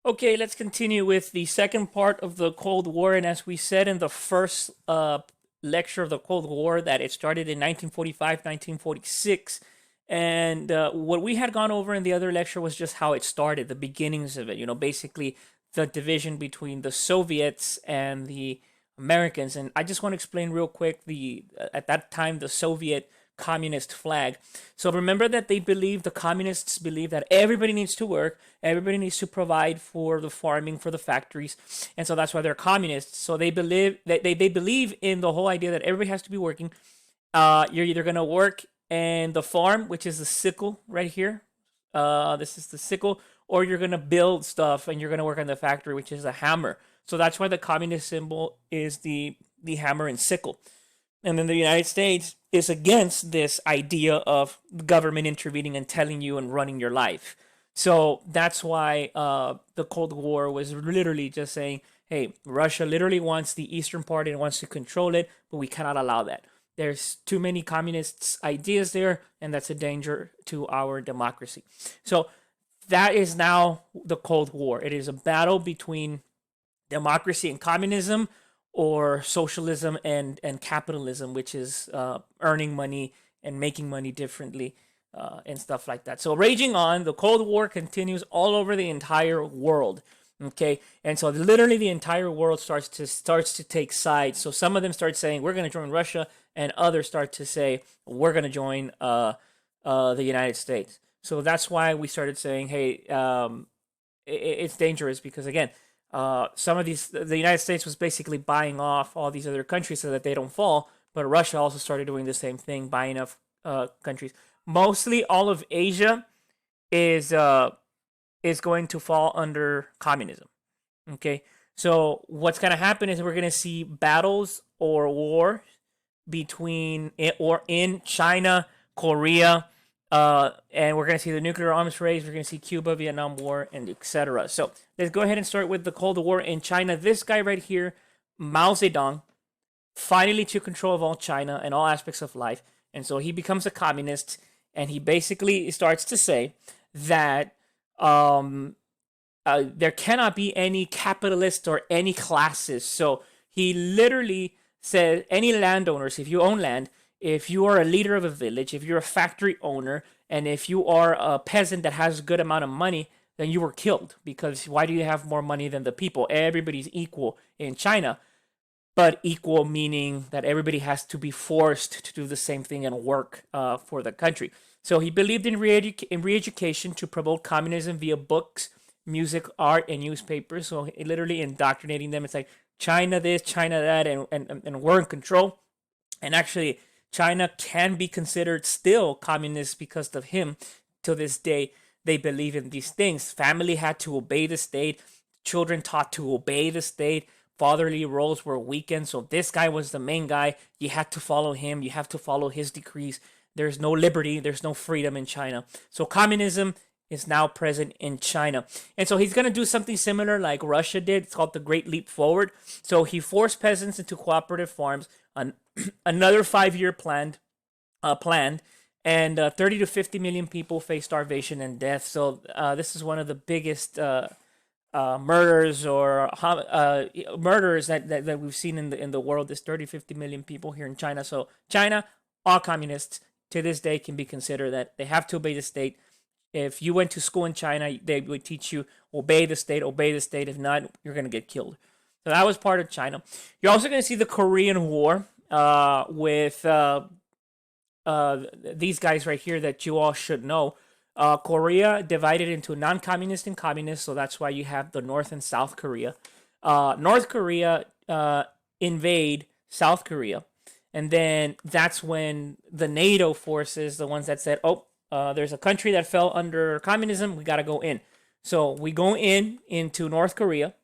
Okay, let's continue with the second part of the Cold War. And as we said in the first lecture of the Cold War, that it started in 1945, 1946. And what we had gone over in the other lecture was just how it started, the beginnings of it. Basically the division between the Soviets and the Americans. And I just want to explain real quick the at that time the Soviet communist flag. So remember that the communists believe that everybody needs to work, everybody needs to provide for the farming, for the factories, and so that's why they're communists. So they believe that they believe in the whole idea that everybody has to be working. You're either gonna work in the farm, which is the sickle right here. This is the sickle, or you're gonna build stuff and you're gonna work on the factory, which is a hammer. So that's why the communist symbol is the hammer and sickle. And then the United States is against this idea of government intervening and telling you and running your life. So that's why the Cold War was literally just saying, hey, Russia literally wants the eastern part and wants to control it, but we cannot allow that. There's too many communist ideas there, and that's a danger to our democracy. So that is now the Cold War. It is a battle between democracy and communism, or socialism and capitalism, which is earning money and making money differently, and stuff like that. So raging on, the Cold War continues all over the entire world. Okay, and so literally the entire world starts to take sides. So some of them start saying we're going to join Russia, and others start to say we're going to join the United States. So that's why we started saying, hey, it's dangerous because again, some of the United States was basically buying off all these other countries so that they don't fall, but Russia also started doing the same thing, buying off countries. Mostly all of Asia is uh, is going to fall under communism. Okay, so what's going to happen is we're going to see battles or war between or in China, Korea, and we're going to see the nuclear arms race. We're going to see Cuba, Vietnam War, and etc. So let's go ahead and start with the Cold War in China. This guy right here, Mao Zedong, finally took control of all China and all aspects of life, and so he becomes a communist, and he basically starts to say that um, there cannot be any capitalist or any classes. So he literally said, any landowners, if you own land, if you are a leader of a village, if you're a factory owner, and if you are a peasant that has a good amount of money, then you were killed. Because why do you have more money than the people? Everybody's equal in China, but equal meaning that everybody has to be forced to do the same thing and work for the country. So he believed in re-education to promote communism via books, music, art, and newspapers. So literally indoctrinating them. It's like China this, China that, and we're in control. And actually, China can be considered still communist because of him. To this day, they believe in these things. Family had to obey the state. Children taught to obey the state. Fatherly roles were weakened. So this guy was the main guy. You had to follow him. You have to follow his decrees. There's no liberty. There's no freedom in China. So communism is now present in China. And so he's going to do something similar like Russia did. It's called the Great Leap Forward. So he forced peasants into cooperative farms. Another 5 year planned, and 30 to 50 million people face starvation and death. So this is one of the biggest murders or murders that we've seen in the world. Is 30 50 million people here in China. So China, all communists to this day can be considered that they have to obey the state. If you went to school in China, they would teach you obey the state, obey the state. If not, you're gonna get killed. So that was part of China. You're also going to see the Korean War with these guys right here that you all should know. Korea divided into non-communist and communist, so that's why you have the North and South Korea. North Korea invade South Korea, and then that's when the NATO forces, the ones that said, "Oh, there's a country that fell under communism, we gotta go in." So we go into North Korea.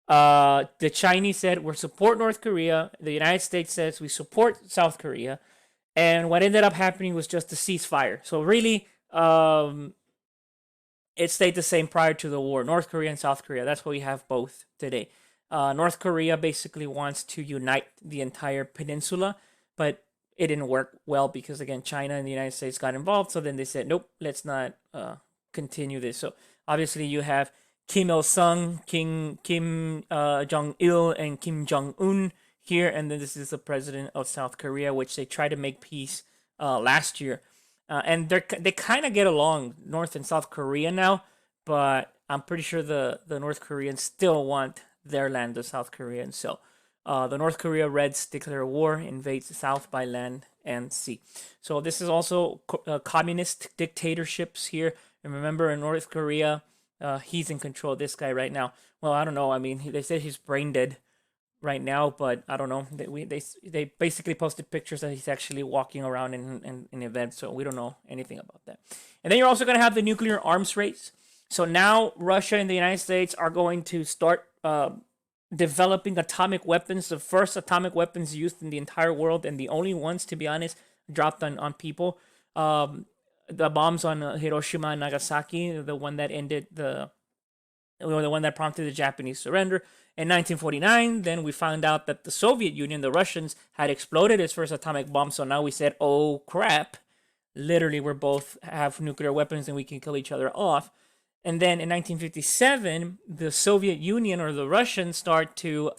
The Chinese said we support North Korea. The United States says we support South Korea. And what ended up happening was just a ceasefire. So really, it stayed the same prior to the war. North Korea and South Korea. That's what we have both today. North Korea basically wants to unite the entire peninsula, but it didn't work well because again, China and the United States got involved. So then they said, nope, let's not continue this. So obviously, you have Kim Il Sung, Kim Jong Il, and Kim Jong Un here, and then this is the president of South Korea, which they tried to make peace last year, and they kind of get along, North and South Korea now, but I'm pretty sure the North Koreans still want their land, the South Koreans. So the North Korea Reds declare war, invades the South by land and sea. So this is also communist dictatorships here. And remember, in North Korea, he's in control. This guy right now. Well, I don't know. I mean, they said he's brain dead right now, but I don't know. They basically posted pictures that he's actually walking around in events, so we don't know anything about that. And then you're also going to have the nuclear arms race. So now Russia and the United States are going to start developing atomic weapons, the first atomic weapons used in the entire world, and the only ones, to be honest, dropped on people. The bombs on Hiroshima and Nagasaki, the one that ended the one that prompted the Japanese surrender. In 1949, then we found out that the Soviet Union, the Russians, had exploded its first atomic bomb. So now we said, oh crap, literally we both have nuclear weapons and we can kill each other off. And then in 1957, the Soviet Union or the Russians start to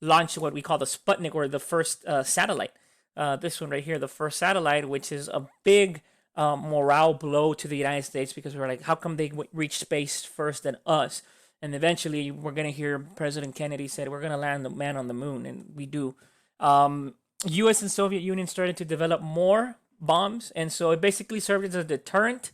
launch what we call the Sputnik, or the first satellite. This one right here, the first satellite, which is a big morale blow to the United States, because we're like, how come they reach space first than us? And eventually we're going to hear President Kennedy said, we're going to land the man on the moon. And we do. US and Soviet Union started to develop more bombs. And so it basically served as a deterrent.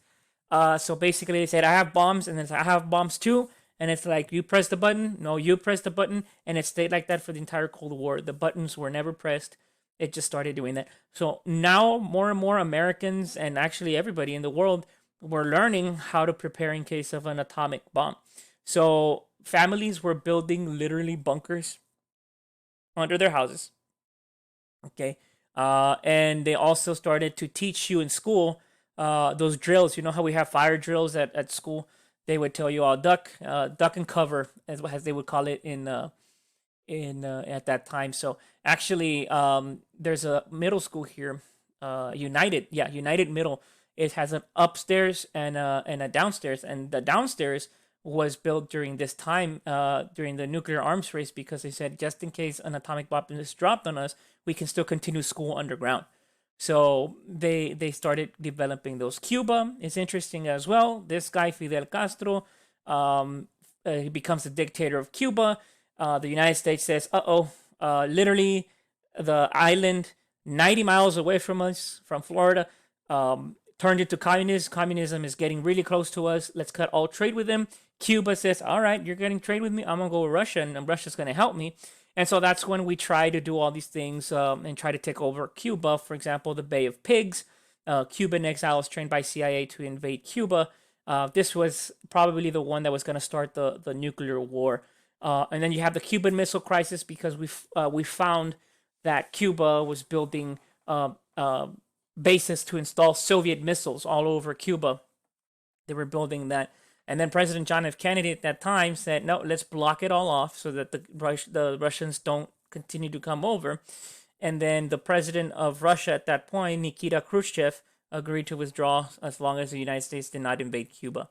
So basically they said, I have bombs, and then I have bombs too. And it's like, you press the button. No, you press the button. And it stayed like that for the entire Cold War. The buttons were never pressed. It just started doing that. So now more and more Americans, and actually everybody in the world, were learning how to prepare in case of an atomic bomb. So families were building literally bunkers under their houses. Okay. And they also started to teach you in school those drills. You know how we have fire drills at school? They would tell you, duck and cover, as they would call it in at that time. So actually, there's a middle school here, United Middle. It has an upstairs and a downstairs, and the downstairs was built during this time, during the nuclear arms race, because they said, just in case an atomic bomb is dropped on us, we can still continue school underground. So they started developing those. Cuba is interesting as well. This guy, Fidel Castro, he becomes the dictator of Cuba. The United States says, literally the island 90 miles away from us, from Florida, turned into communism. Communism is getting really close to us. Let's cut all trade with them. Cuba says, all right, you're getting trade with me. I'm going to go with Russia, and Russia's going to help me. And so that's when we try to do all these things and try to take over Cuba. For example, the Bay of Pigs. Cuban exiles trained by CIA to invade Cuba. This was probably the one that was going to start the nuclear war. And then you have the Cuban Missile Crisis, because we found that Cuba was building bases to install Soviet missiles all over Cuba. They were building that. And then President John F. Kennedy at that time said, no, let's block it all off so that the Russians don't continue to come over. And then the president of Russia at that point, Nikita Khrushchev, agreed to withdraw as long as the United States did not invade Cuba.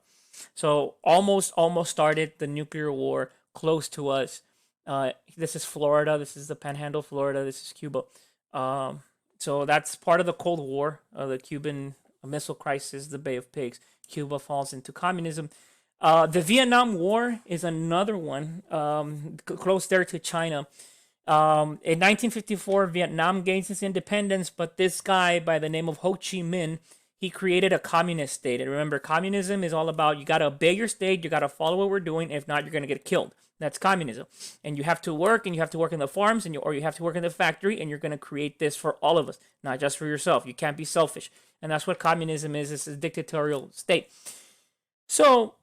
So almost started the nuclear war close to us. This is Florida. This is the Panhandle, Florida. This is Cuba. So that's part of the Cold War, the Cuban Missile Crisis, the Bay of Pigs. Cuba falls into communism. The Vietnam War is another one, close there to China. In 1954, Vietnam gains its independence, but this guy by the name of Ho Chi Minh, he created a communist state. And remember, communism is all about, you got to obey your state, you got to follow what we're doing. If not, you're going to get killed. That's communism. And you have to work, and you have to work in the farms, or you have to work in the factory, and you're going to create this for all of us, not just for yourself. You can't be selfish. And that's what communism is. It's a dictatorial state. So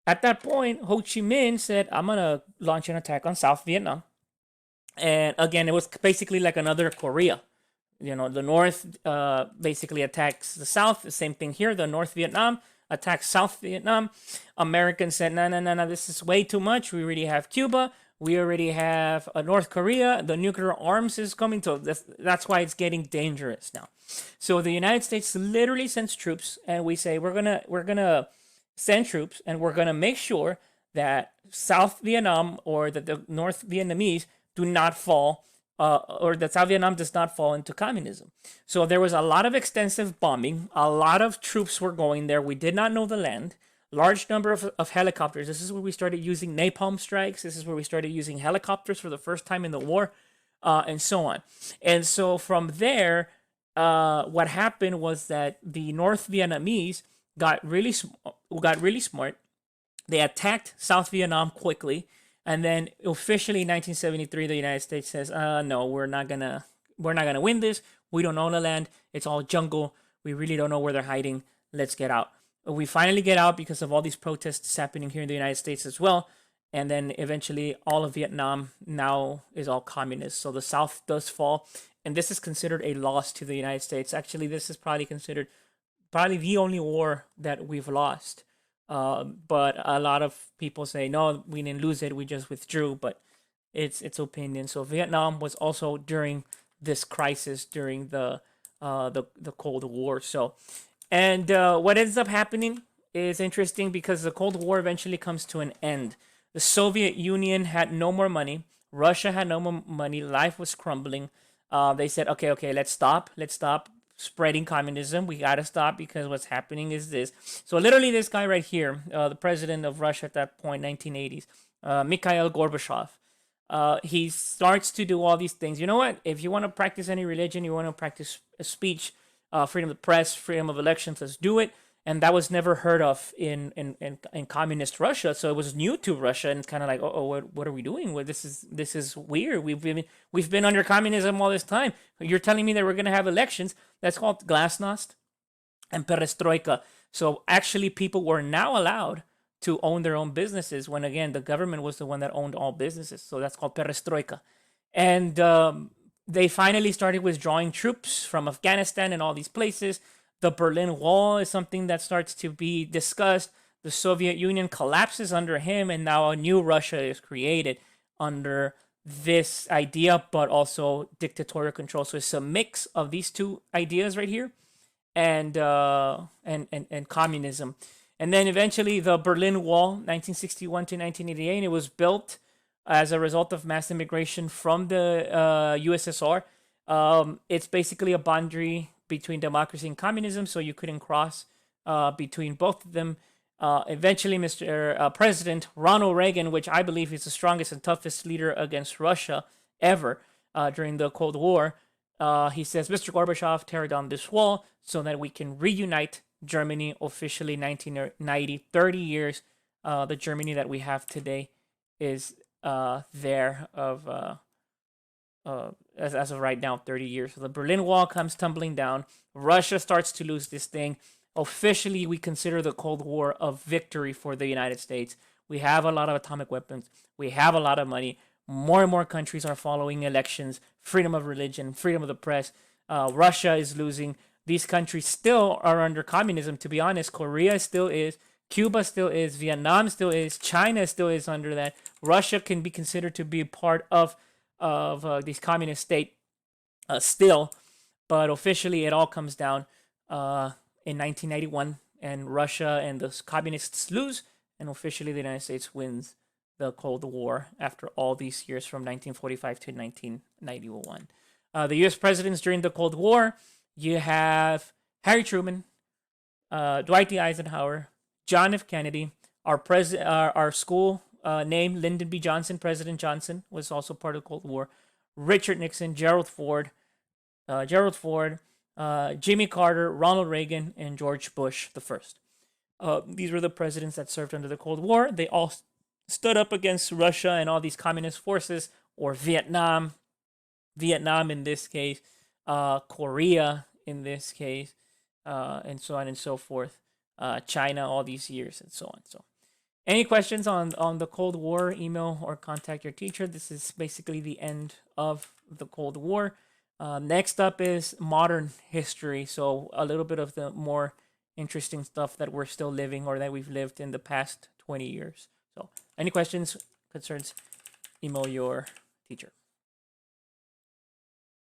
at that point, Ho Chi Minh said, I'm going to launch an attack on South Vietnam. And again, it was basically like another Korea. You know, the North basically attacks the South. The same thing here. The North Vietnam attacks South Vietnam. Americans said, no, this is way too much. We already have Cuba. We already have North Korea. The nuclear arms is coming. So that's why it's getting dangerous now. So the United States literally sends troops, and we say we're gonna send troops, and we're gonna make sure that South Vietnam or that the North Vietnamese do not fall, or that South Vietnam does not fall into communism. So there was a lot of extensive bombing. A lot of troops were going there. We did not know the land. Large number of helicopters. This is where we started using napalm strikes. This is where we started using helicopters for the first time in the war, and so on. And so from there, what happened was that the North Vietnamese got really smart. They attacked South Vietnam quickly, and then officially in 1973, the United States says, "No, we're not gonna win this. We don't own the land. It's all jungle. We really don't know where they're hiding. Let's get out." We finally get out because of all these protests happening here in the United States as well. And then eventually all of Vietnam now is all communist. So the South does fall. And this is considered a loss to the United States. Actually, this is probably considered the only war that we've lost. But a lot of people say, no, we didn't lose it. We just withdrew. But it's opinion. So Vietnam was also during this crisis during the Cold War. So, and what ends up happening is interesting because the Cold War eventually comes to an end. The Soviet Union had no more money. Russia had no more money. Life was crumbling. They said, okay, let's stop spreading communism. We gotta stop because what's happening is this. So literally, this guy right here, the president of Russia at that point, 1980s, Mikhail Gorbachev. He starts to do all these things. You know what? If you want to practice any religion, you want to practice speech, freedom of the press, freedom of elections, let's do it. And that was never heard of in communist Russia. So it was new to Russia, and it's kind of like, what are we doing? Well, this is weird. We've been under communism all this time. You're telling me that we're gonna have elections? That's called glasnost and perestroika. So actually, people were now allowed to own their own businesses when, again, the government was the one that owned all businesses. So that's called perestroika. And they finally started withdrawing troops from Afghanistan and all these places. The Berlin Wall is something that starts to be discussed. The Soviet Union collapses under him, and now a new Russia is created under this idea, but also dictatorial control. So it's a mix of these two ideas right here, and communism. And then eventually the Berlin Wall, 1961 to 1988, it was built as a result of mass immigration from the USSR. It's basically a boundary between democracy and communism, so you couldn't cross between both of them. Eventually, Mr. President Ronald Reagan, which I believe is the strongest and toughest leader against Russia ever during the Cold War, he says, "Mr. Gorbachev, tear down this wall so that we can reunite Germany officially." 1990, 30 years. The Germany that we have today is there as of right now, 30 years. So the Berlin Wall comes tumbling down. Russia starts to lose this thing. Officially, we consider the Cold War a victory for the United States. We have a lot of atomic weapons. We have a lot of money. More and more countries are following elections, freedom of religion, freedom of the press. Russia is losing. These countries still are under communism, to be honest. Korea still is. Cuba still is. Vietnam still is. China still is under that. Russia can be considered to be part of this communist state still, but officially it all comes down in 1991, and Russia and the communists lose, and officially the United States wins the Cold War after all these years from 1945 to 1991. The U.S. presidents during the Cold War, you have Harry Truman, Dwight D. Eisenhower, John F. Kennedy, our school name, Lyndon B. Johnson, President Johnson, was also part of the Cold War. Richard Nixon, Gerald Ford, Jimmy Carter, Ronald Reagan, and George Bush the first. These were the presidents that served under the Cold War. They all stood up against Russia and all these communist forces, or Vietnam in this case, Korea in this case, and so on and so forth. China all these years and so on. So any questions on the Cold War, email or contact your teacher. This is basically the end of the Cold War. Next up is modern history. So a little bit of the more interesting stuff that we're still living or that we've lived in the past 20 years. So any questions, concerns, email your teacher.